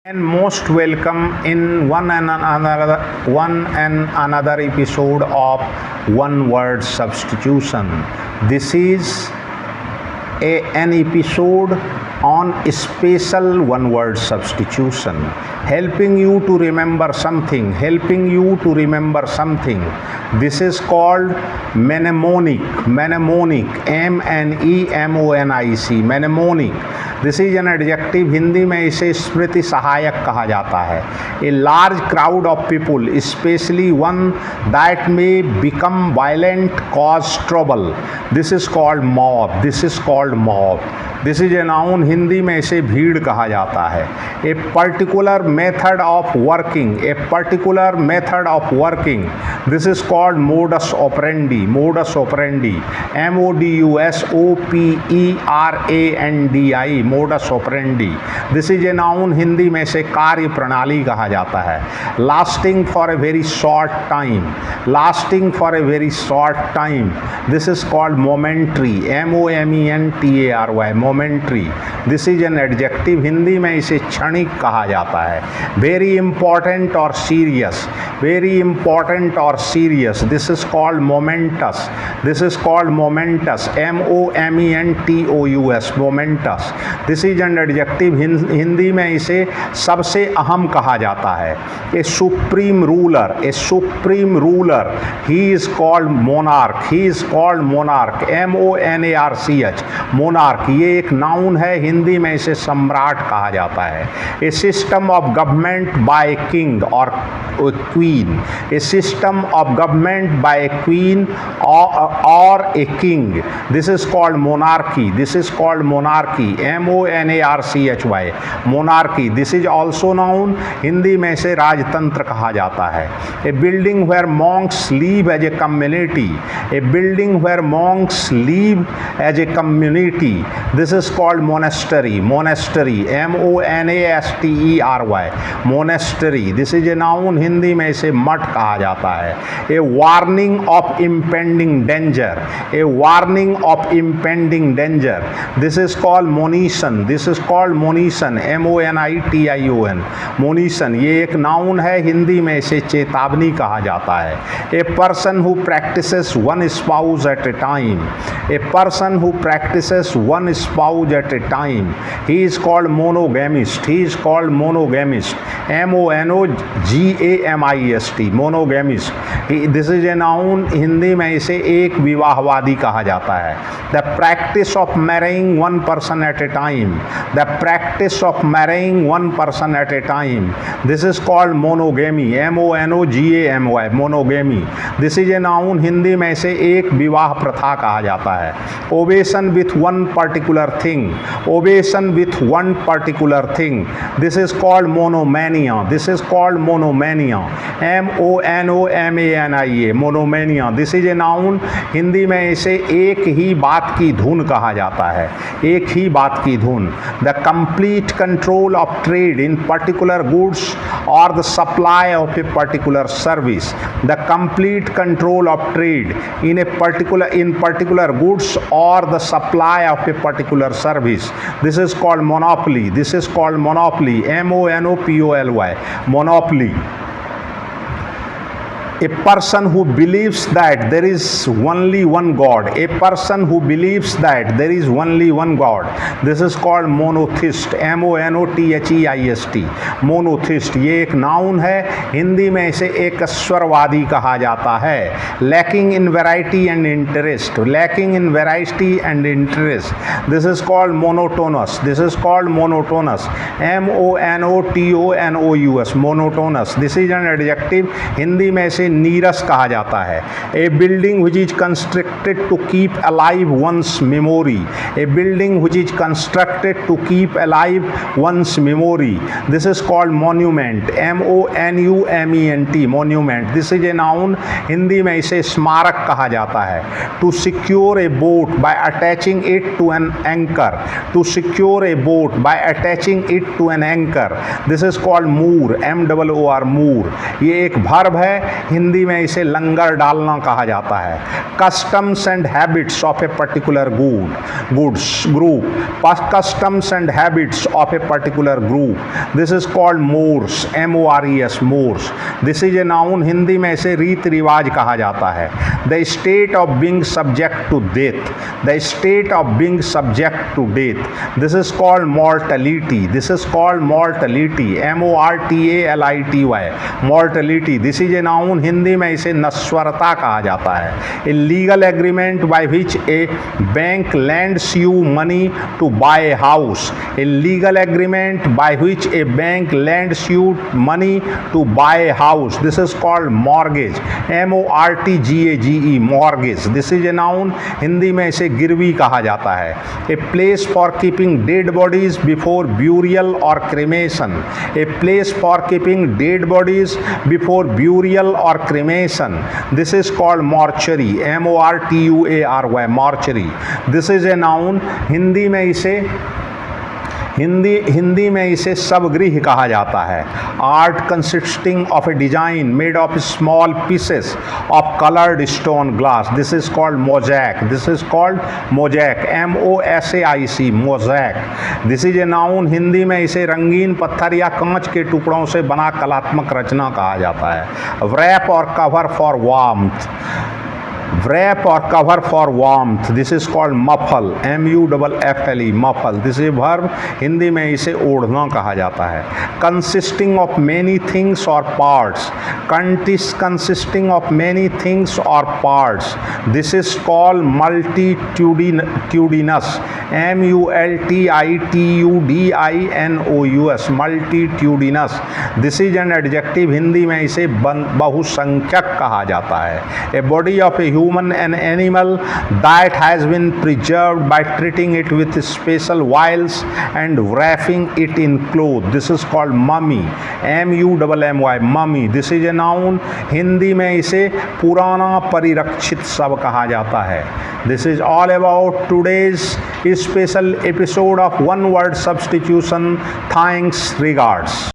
And most welcome in one and another episode of One Word Substitution. This is an episode on special one word substitution, helping you to remember something, This is called mnemonic, MEMONIC, mnemonic. This is an adjective, Hindi में इसे स्मृति सहायक कहा जाता है. A large crowd of people, specially one that may become violent, cause trouble. This is called mob. This is a noun, Hindi में इसे भीड़ कहा जाता है. A particular method of working, this is called modus operandi. MODUSOPERANDI, modus operandi. This is a noun, Hindi में से कार्य प्रणाली कहा जाता है. Lasting for a very short time, this is called momentary. MOMENTARY, momentary. This is an adjective, Hindi में इसे क्षणिक कहा जाता है. वेरी इंपॉर्टेंट और serious, this is called moments. MOMENTOUS, moments. This is an adjective, Hindi में इसे सबसे अहम कहा जाता है. A supreme ruler, he is called monarch, MONARCH, monarch. ये एक नाउन है, हिंदी में इसे सम्राट कहा जाता है. A system of government by king और क्वीन, और a king. This is called monarchy, MONARCHY, monarchy. This is also noun, Hindi में इसे राजतंत्र कहा जाता है. A building where monks live as a community, this is called monastery, MONASTERY, monastery. This is a noun, Hindi में इसे मठ कहा जाता है. A warning of impending danger, this is called monition, MONITION, monition. ये एक नाउन है, हिंदी में इसे चेतावनी कहा जाता है. A person who practises one spouse at a time, he is called monogamist, MONOGAMIST, monogamist. This is a noun, Hindi में इसे एक विवाहवादी कहा जाता है. The practice of marrying one person at a time, this is called monogamy, MONOGAMY, monogamy. This is a noun, Hindi में इसे एक विवाह प्रथा कहा जाता है. Obsession with one particular thing, this is called monomania, MONOMANIA, मोनोमैनिया. This is a noun, Hindi में इसे एक ही बात की धुन कहा जाता है, the complete control of trade in particular goods और the supply of a particular service, the complete control of trade in particular goods और the supply of a particular service. This is called monopoly, MONOPOLY, monopoly. A person who believes that there is only one God, this is called monotheist, MONOTHEIST, monotheist. ये एक noun है, हिंदी में इसे एकस्वरवादी कहा जाता है. lacking in variety and interest, this is called monotonous, MONOTONOUS, monotonous. This is an adjective, Hindi में इसे नीरस कहा जाता है. A building which is constructed to keep alive one's memory, this is called monument, MONUMENT, monument. This is a noun, Hindi में इसे स्मारक कहा जाता है. To secure a boat by attaching it to an anchor, this is called moor, MOOR. ये एक verb है, हिंदी में इसे लंगर डालना कहा जाता है। Customs and habits of a particular goods group, customs and habits of a particular group, this is called mores, MORES, mores. This is a noun, Hindi में इसे रीति रिवाज कहा जाता है। The state of being subject to death, the state of being subject to death, this is called mortality, this is called mortality, MORTALITY, mortality. This is a noun, Hindi में इसे नश्वरता कहा जाता है। A legal agreement by which A bank lends you money to buy a house, a legal agreement by which a bank lends you money to buy a house, this is called mortgage, MORTGAGE, mortgage। this is a noun, Hindi में इसे गिरवी कहा जाता है। a place for keeping dead bodies before burial or cremation, a place for keeping dead bodies before burial or cremation, this is called mortuary, MORTUARY, mortuary। this is a noun, Hindi में इसे सबगृह कहा जाता है। Art consisting of A design made of small pieces of coloured stone glass, this is called mosaic, this is called mosaic, MOSAIC, mosaic. This is a noun, Hindi में इसे रंगीन पत्थर या कांच के टुकड़ों से बना कलात्मक रचना कहा जाता है। wrap और cover for warmth, wrap or cover for warmth, this is called muffle, MUFFLE, muffle। this is a verb, Hindi में इसे ओढ़ना कहा जाता है। consisting of many things or parts, consisting of many things or parts, this is called multitudinous, MULTITUDINOUS, multitudinous। this is an adjective, Hindi में इसे बहुसंख्यक कहा जाता है। a body of a human, an animal that has been preserved by treating it with special oils and wrapping it in cloth, this is called mummy, MUMMY, mummy। this is a noun, Hindi में इसे पुराना परिरक्षित शव कहा जाता है। This is all about today's special episode of one word substitution. Thanks, regards।